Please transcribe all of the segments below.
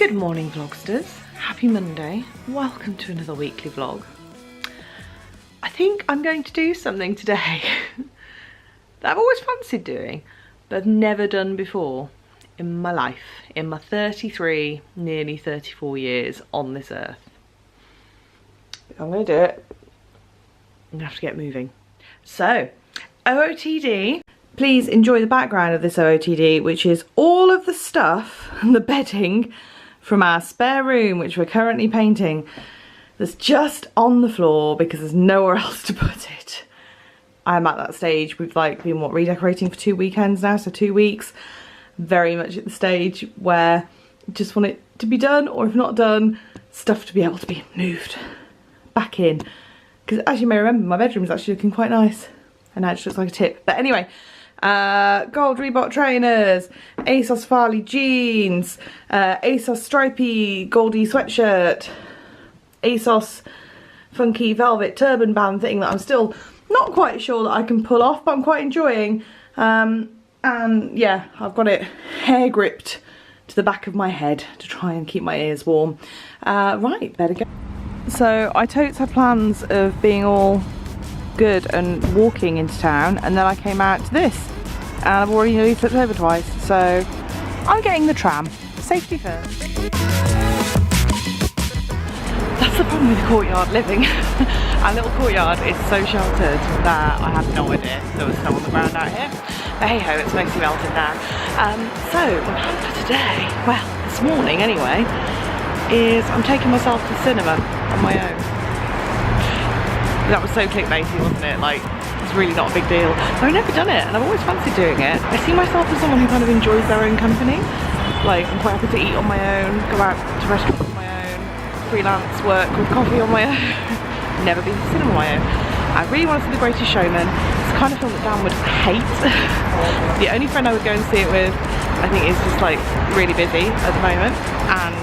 Good morning vlogsters, happy Monday, welcome to another weekly vlog. I think I'm going to do something today that I've always fancied doing but I've never done before in my life, in my 33, nearly 34 years on this earth. I'm going to do it. I'm going to have to get moving. So, OOTD. Please enjoy the background of this OOTD, which is all of the stuff and the bedding from our spare room, which we're currently painting, that's just on the floor because there's nowhere else to put it. I'm at that stage. We've like been redecorating for 2 weekends now, so 2 weeks. Very much at the stage where I just want it to be done, or if not done, stuff to be able to be moved back in. Because as you may remember, my bedroom is actually looking quite nice, and now it just looks like a tip. But anyway. Gold Reebok trainers, ASOS Farley jeans, ASOS stripy Goldie sweatshirt, ASOS funky velvet turban band thing that I'm still not quite sure that I can pull off, but I'm quite enjoying. And yeah, I've got it hair gripped to the back of my head to try and keep my ears warm. Right, better go. So I totes had plans of being all good and walking into town, and then I came out to this and I've already nearly slipped over twice, so I'm getting the tram. Safety first. That's the problem with courtyard living. Our little courtyard is so sheltered that I had no idea there was snow on the ground out here, but hey ho, it's mostly melted now. So my plan for today, well this morning anyway, is I'm taking myself to the cinema on my own. That was so clickbaity, wasn't it? Like, it's really not a big deal. I've never done it, and I've always fancied doing it. I see myself as someone who kind of enjoys their own company. Like, I'm quite happy to eat on my own, go out to restaurants on my own, freelance work with coffee on my own. Never been to cinema on my own. I really want to see The Greatest Showman. It's the kind of film that Dan would hate. The only friend I would go and see it with, I think, is just like really busy at the moment, and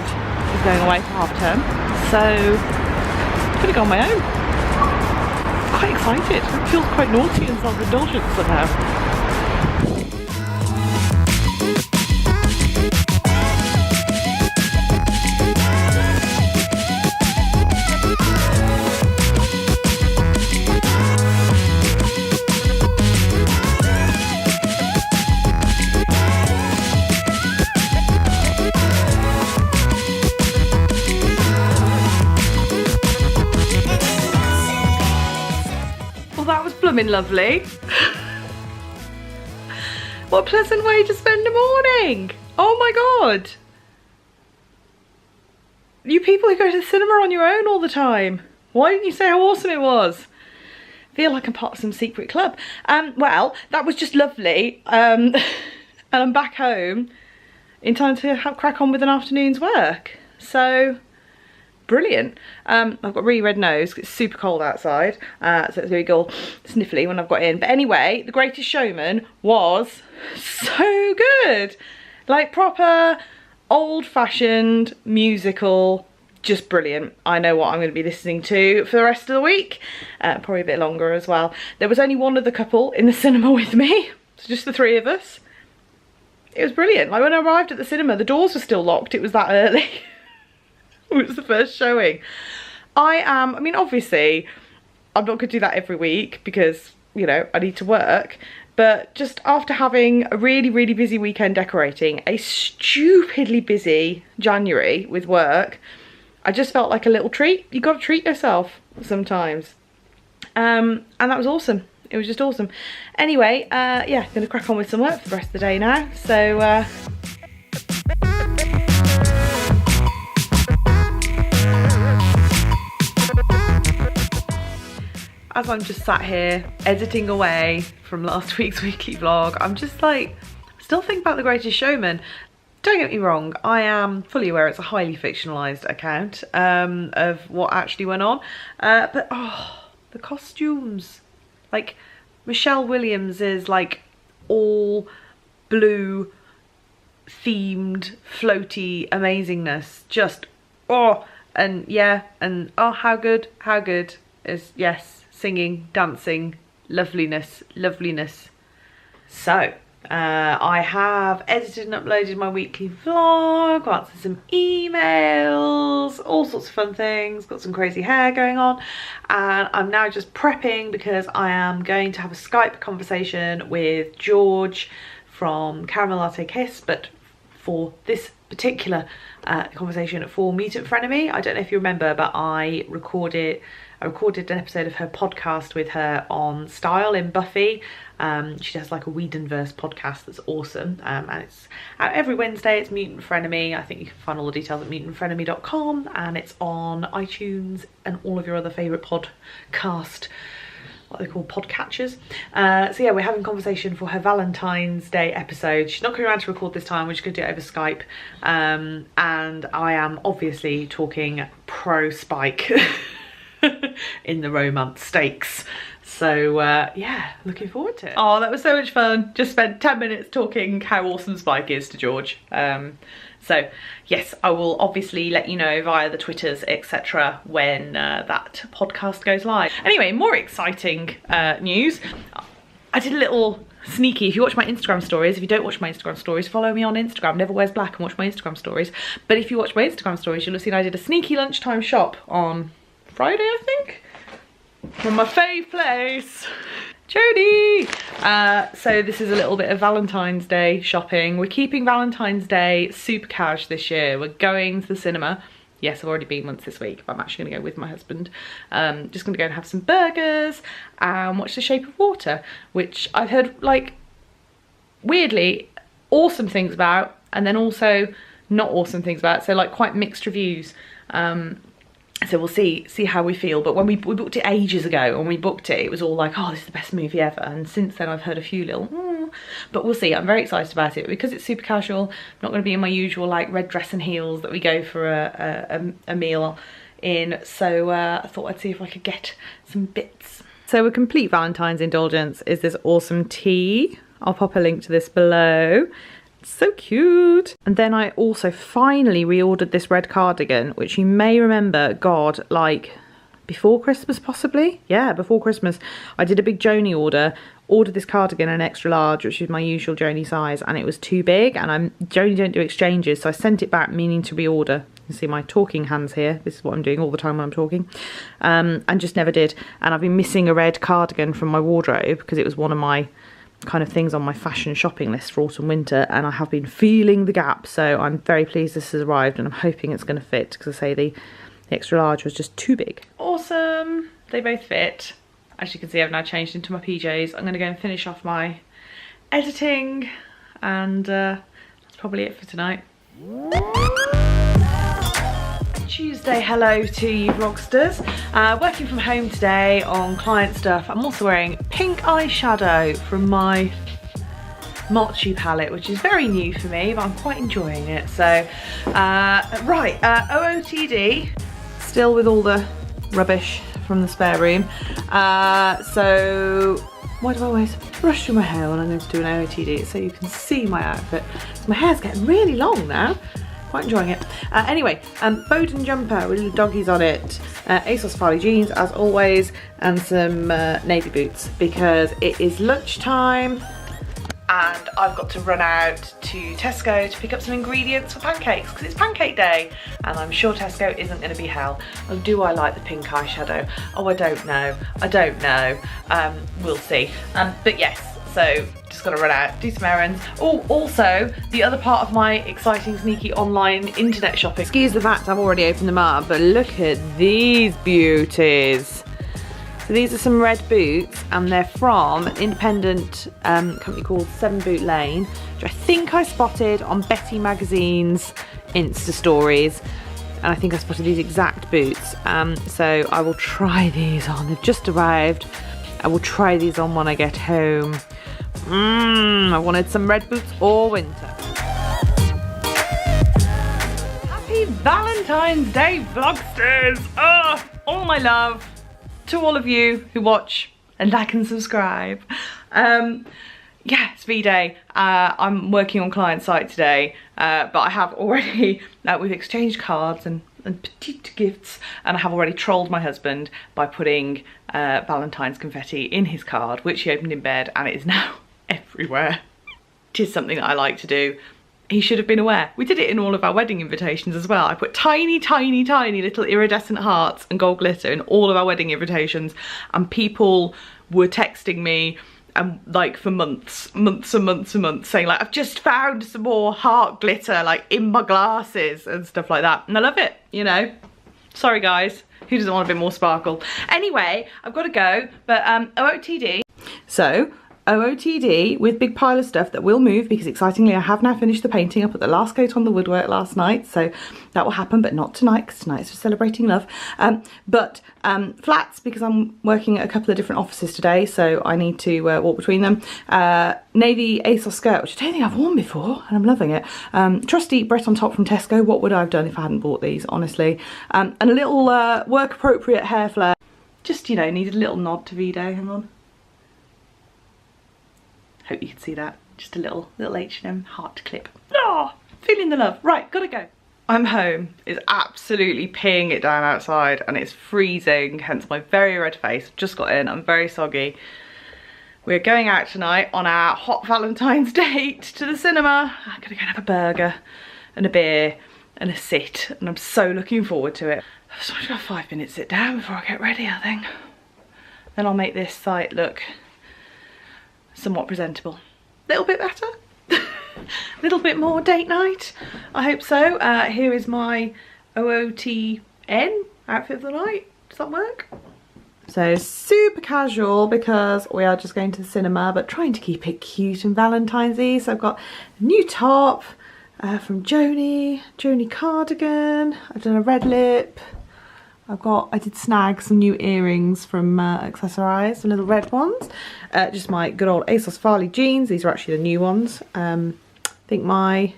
is going away for half term. So, I'm gonna go on my own. Quite excited. It feels quite naughty and self-indulgent somehow. Blooming lovely. What a pleasant way to spend a morning. Oh my god. You people who go to the cinema on your own all the time. Why didn't you say how awesome it was? I feel like I'm part of some secret club. Well, that was just lovely. And I'm back home in time to crack on with an afternoon's work. So brilliant. I've got a really red nose, it's super cold outside, so it's really all sniffly when I've got in. But anyway, The Greatest Showman was so good. Like proper old-fashioned musical, just brilliant. I know what I'm going to be listening to for the rest of the week, probably a bit longer as well. There was only one other couple in the cinema with me, so just the three of us. It was brilliant. Like when I arrived at the cinema, the doors were still locked, it was that early. It was the first showing. I mean obviously I'm not going to do that every week because, you know, I need to work, but just after having a really busy weekend decorating, a stupidly busy January with work, I just felt like a little treat. You got to treat yourself sometimes, and that was awesome. It was just awesome. Anyway, yeah, gonna crack on with some work for the rest of the day now, so as I'm just sat here editing away from last week's weekly vlog, I'm just like, still thinking about The Greatest Showman. Don't get me wrong, I am fully aware it's a highly fictionalised account of what actually went on. But oh, the costumes. Like, Michelle Williams is like all blue themed floaty amazingness. Just, oh, and yeah, and oh, how good is, yes. Singing, dancing, loveliness. So, I have edited and uploaded my weekly vlog, answered some emails, all sorts of fun things, got some crazy hair going on, and I'm now just prepping because I am going to have a Skype conversation with George from Caramel Latte Kiss, but for this particular conversation for Meet and Frenemy. I don't know if you remember, but I recorded an episode of her podcast with her on style in Buffy. She does like a Whedonverse podcast that's awesome, and it's out every Wednesday. It's Mutant Frenemy. I think you can find all the details at mutantfrenemy.com, and it's on iTunes and all of your other favourite podcast, what they call podcatchers. So yeah, we're having a conversation for her Valentine's Day episode. She's not coming around to record this time, we're just going to do it over Skype, and I am obviously talking pro Spike in the romance stakes. So yeah, looking forward to it. Oh, that was so much fun. Just spent 10 minutes talking how awesome Spike is to George. So yes, I will obviously let you know via the Twitters, etc. when that podcast goes live. Anyway, more exciting news. I did a little sneaky. If you watch my Instagram stories, if you don't watch my Instagram stories, follow me on Instagram, Never Wears Black, and watch my Instagram stories. But if you watch my Instagram stories, you'll have seen I did a sneaky lunchtime shop on Friday, I think, from my fave place, Jodie. So this is a little bit of Valentine's Day shopping. We're keeping Valentine's Day super cash this year. We're going to the cinema. Yes, I've already been once this week, but I'm actually going to go with my husband. Just going to go and have some burgers and watch The Shape of Water, which I've heard, like, weirdly awesome things about, and then also not awesome things about. So like quite mixed reviews. So we'll see how we feel. But when we booked it ages ago, when we booked it, it was all like, oh, this is the best movie ever. And since then I've heard a few little, but we'll see. I'm very excited about it because it's super casual. I'm not going to be in my usual like red dress and heels that we go for a meal in. So I thought I'd see if I could get some bits. So a complete Valentine's indulgence is this awesome tea. I'll pop a link to this below. So cute. And then I also finally reordered this red cardigan, which you may remember, God, like before Christmas possibly. Yeah, before Christmas I did a big Joni ordered this cardigan in extra large, which is my usual Joni size, and it was too big, and Joni don't do exchanges, so I sent it back meaning to reorder. You can see my talking hands here. This is what I'm doing all the time when I'm talking, and just never did. And I've been missing a red cardigan from my wardrobe because it was one of my kind of things on my fashion shopping list for autumn winter, and I have been feeling the gap. So I'm very pleased this has arrived, and I'm hoping it's going to fit, because I say the extra large was just too big. Awesome, they both fit. As you can see, I've now changed into my PJs. I'm going to go and finish off my editing, and that's probably it for tonight. Tuesday hello to you vlogsters. Working from home today on client stuff. I'm also wearing pink eyeshadow from my Mochi palette, which is very new for me, but I'm quite enjoying it. So right, OOTD, still with all the rubbish from the spare room. So why do I always brush through my hair when I'm going to do an OOTD? So you can see my outfit. So my hair's getting really long now. Quite enjoying it. Anyway, Bowden jumper with little doggies on it, ASOS Farley jeans as always, and some navy boots because it is lunchtime and I've got to run out to Tesco to pick up some ingredients for pancakes because it's pancake day, and I'm sure Tesco isn't going to be hell. Oh, do I like the pink eyeshadow? Oh, I don't know. I don't know. We'll see. But yes. So just gotta run out, do some errands. Oh, also the other part of my exciting sneaky online internet shopping. Excuse the fact I've already opened them up, but look at these beauties. So these are some red boots, and they're from an independent company called 7 Boot Lane, which I think I spotted on Betty Magazine's Insta stories. And I think I spotted these exact boots. So I will try these on. They've just arrived. I will try these on when I get home. I wanted some red boots all winter. Happy Valentine's Day, vlogsters! Oh, all my love to all of you who watch and like and subscribe. Yeah, it's V-Day. I'm working on client site today, but I have already, we've exchanged cards and petite gifts, and I have already trolled my husband by putting Valentine's confetti in his card, which he opened in bed, and it is now everywhere. it is something that I like to do. He should have been aware. We did it in all of our wedding invitations as well. I put tiny, tiny, tiny little iridescent hearts and gold glitter in all of our wedding invitations, and people were texting me like for months and months and months saying like, I've just found some more heart glitter like in my glasses and stuff like that. And I love it, you know. Sorry guys, who doesn't want a bit more sparkle? Anyway, I've got to go, but OOTD. So, OOTD with big pile of stuff that will move, because excitingly I have now finished the painting. I put the last coat on the woodwork last night, so that will happen, but not tonight, because tonight's for celebrating love. Flats, because I'm working at a couple of different offices today, so I need to walk between them. Navy ASOS skirt, which I don't think I've worn before, and I'm loving it. Trusty Breton top from Tesco. What would I have done if I hadn't bought these, honestly? And a little work appropriate hair flare. Just, you know, needed a little nod to V-Day. Hang on. Hope you can see that. Just a little H&M heart clip. Oh, feeling the love. Right, gotta go. I'm home. It's absolutely peeing it down outside and it's freezing, hence my very red face. Just got in, I'm very soggy. We're going out tonight on our hot Valentine's date to the cinema. I'm gonna go and have a burger and a beer and a sit, and I'm so looking forward to it. I've just got 5 minutes sit down before I get ready, I think. Then I'll make this site look somewhat presentable. Little bit better. Little bit more date night. I hope so. Here is my OOTN outfit of the night. Does that work? So super casual, because we are just going to the cinema, but trying to keep it cute and Valentine's-y. So I've got a new top from Joni cardigan. I've done a red lip. I did snag some new earrings from Accessorize, some little red ones. Just my good old ASOS Farley jeans. These are actually the new ones. I think my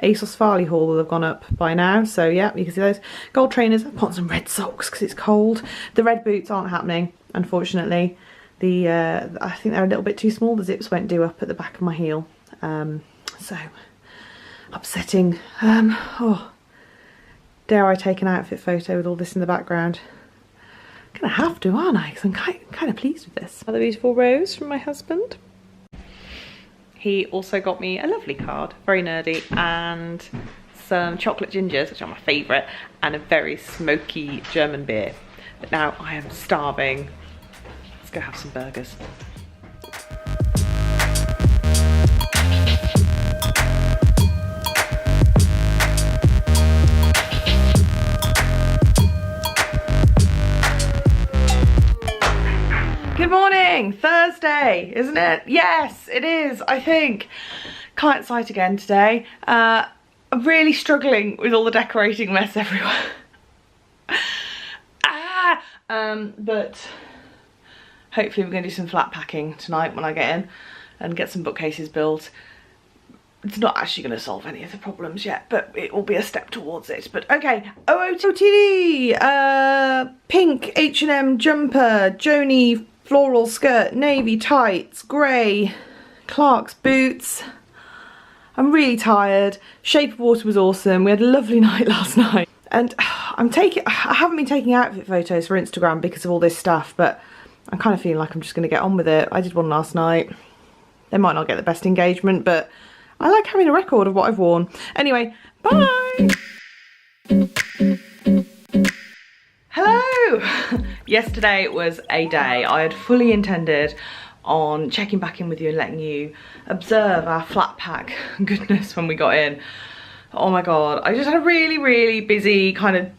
ASOS Farley haul will have gone up by now. So yeah, you can see those. Gold trainers. I've put on some red socks because it's cold. The red boots aren't happening, unfortunately. I think they're a little bit too small. The zips won't do up at the back of my heel. So upsetting. Dare I take an outfit photo with all this in the background? I'm gonna have to, aren't I? Because I'm kind of pleased with this. Another beautiful rose from my husband. He also got me a lovely card, very nerdy, and some chocolate gingers, which are my favourite, and a very smoky German beer. But now I am starving. Let's go have some burgers. Good morning, Thursday, isn't it? Yes, it is, I think. Client site again today. I'm really struggling with all the decorating mess everywhere. But hopefully we're going to do some flat packing tonight when I get in and get some bookcases built. It's not actually going to solve any of the problems yet, but it will be a step towards it. But okay, OOTD, pink H&M jumper, Joni floral skirt, navy tights, grey, Clark's boots. I'm really tired. Shape of Water was awesome. We had a lovely night last night. And I haven't been taking outfit photos for Instagram because of all this stuff, but I'm kind of feeling like I'm just going to get on with it. I did one last night. They might not get the best engagement, but I like having a record of what I've worn. Anyway, bye! Hello! Yesterday was a day I had fully intended on checking back in with you and letting you observe our flat pack goodness when we got in. Oh my god, I just had a really busy kind of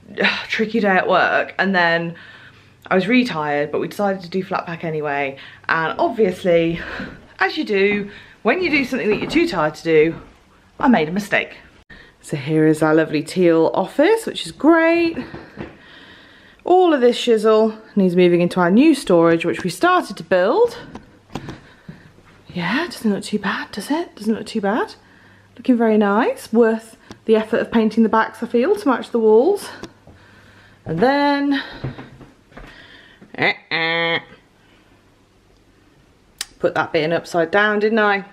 tricky day at work, and then I was really tired, but we decided to do flat pack anyway. And obviously, as you do, when you do something that you're too tired to do, I made a mistake. So here is our lovely teal office, which is great. All of this shizzle needs moving into our new storage, which we started to build. Yeah, doesn't look too bad, does it? Doesn't look too bad. Looking very nice. Worth the effort of painting the backs, I feel, to match the walls. And then put that bit in upside down, didn't I?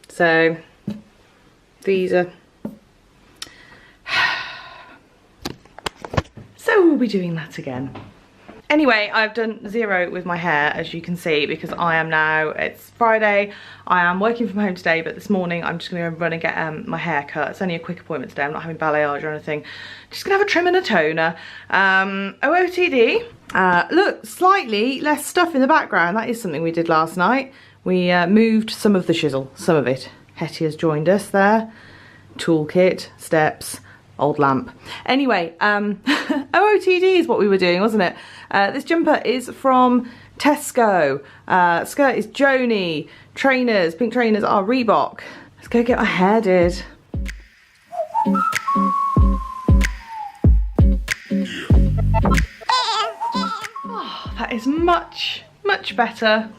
So these are so we'll be doing that again. Anyway, I've done zero with my hair, as you can see, because I am now, it's Friday, I am working from home today, but this morning I'm just gonna run and get my hair cut. It's only a quick appointment today, I'm not having balayage or anything. Just gonna have a trim and a toner. OOTD, look, slightly less stuff in the background. That is something we did last night. We moved some of the shizzle, some of it. Hetty has joined us there. Toolkit, steps, old lamp. Anyway, OOTD is what we were doing, wasn't it? This jumper is from Tesco. Skirt is Joni. Trainers, pink trainers are Reebok. Let's go get my hair did. Oh, that is much, much better.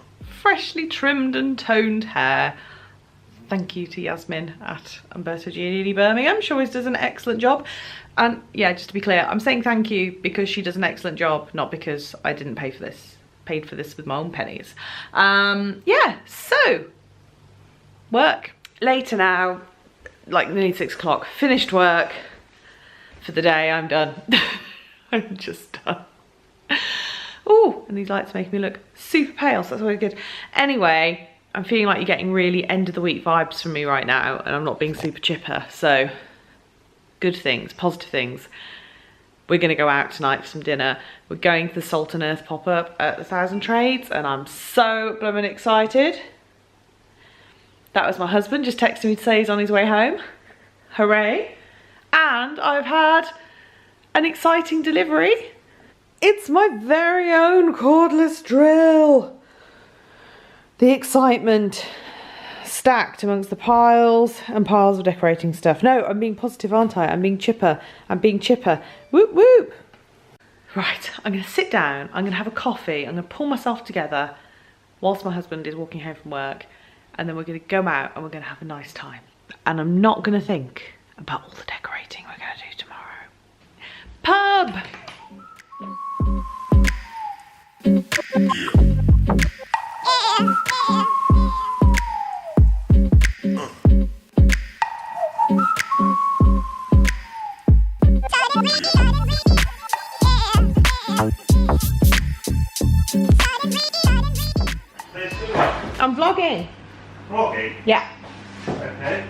Freshly trimmed and toned hair. Thank you to Yasmin at Umberto Giannini Birmingham. She always does an excellent job. And yeah, just to be clear, I'm saying thank you because she does an excellent job, not because I didn't pay for this. Paid for this with my own pennies. Yeah, so work. Later now, like nearly 6 o'clock. Finished work for the day. I'm done. I'm just done. Oh, and these lights make me look super pale, so that's always good. Anyway, I'm feeling like you're getting really end of the week vibes from me right now, and I'm not being super chipper, so good things, positive things. We're gonna go out tonight for some dinner. We're going to the Salt and Earth pop-up at the Thousand Trades, and I'm so blooming excited. That was my husband just texting me to say he's on his way home. Hooray. And I've had an exciting delivery. It's my very own cordless drill. The excitement stacked amongst the piles and piles of decorating stuff. No, I'm being positive, aren't I? I'm being chipper. I'm being chipper. Whoop, whoop. Right, I'm going to sit down. I'm going to have a coffee. I'm going to pull myself together whilst my husband is walking home from work. And then we're going to go out and we're going to have a nice time. And I'm not going to think about all the decorating we're going to do tomorrow. Pub! I'm vlogging. Vlogging? Yeah. Okay.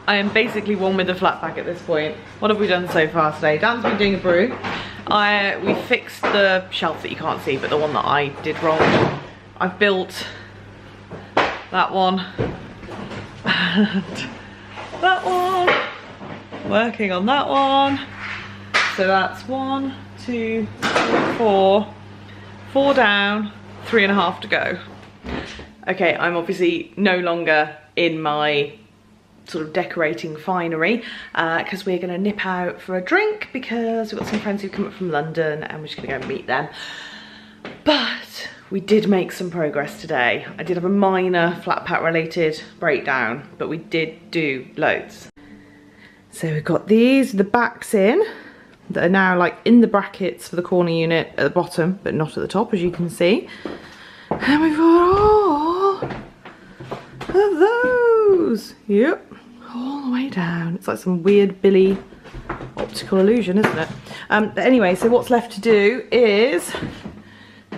I am basically one with the flat pack at this point. What have we done so far today? Dan's been doing a brew. We fixed the shelf that you can't see, but the one that I did wrong. I've built that one and that one. Working on that one. So that's 1, 2, 3, 4. 4 down, 3.5 to go. Okay, I'm obviously no longer in my sort of decorating finery because we're gonna nip out for a drink because we've got some friends who've come up from London and we're just gonna go meet them. But we did make some progress today. I did have a minor flat pack related breakdown, but we did do loads. So we've got these, the backs in, that are now like in the brackets for the corner unit at the bottom, but not at the top, as you can see. And we've got all of those. Yep, all the way down. It's like some weird Billy optical illusion, isn't it? But anyway, so what's left to do is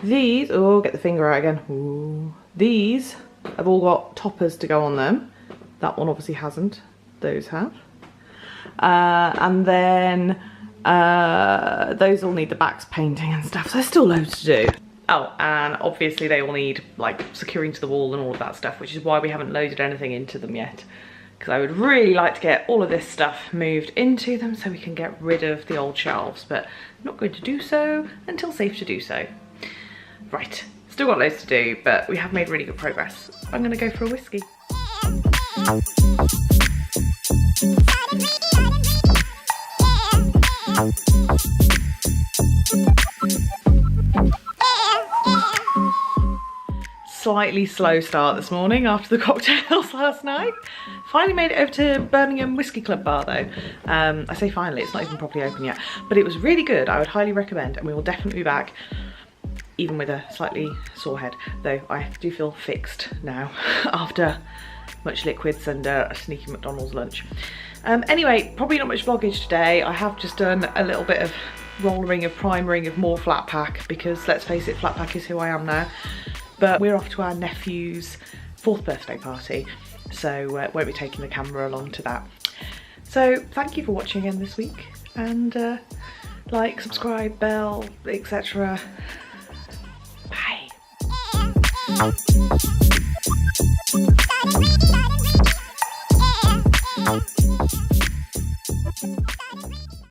these. Oh, get the finger out again. Ooh. These have all got toppers to go on them. That one obviously hasn't. Those have. And then those all need the backs painting and stuff. So there's still loads to do. Oh, and obviously they all need like securing to the wall and all of that stuff, which is why we haven't loaded anything into them yet. Because I would really like to get all of this stuff moved into them so we can get rid of the old shelves, but I'm not going to do so until safe to do so. Right, still got loads to do, but we have made really good progress. I'm gonna go for a whiskey. Slightly slow start this morning after the cocktails last night. Finally made it over to Birmingham Whiskey Club bar though. I say finally, it's not even properly open yet, but it was really good. I would highly recommend, and we will definitely be back, even with a slightly sore head, though I do feel fixed now after much liquids and a sneaky McDonald's lunch. Anyway, probably not much vloggage today. I have just done a little bit of rollering of primering of more flat pack, because let's face it, flat pack is who I am now. But we're off to our nephew's 4th birthday party, so won't be taking the camera along to that. So thank you for watching again this week, and like, subscribe, bell, etc. Bye.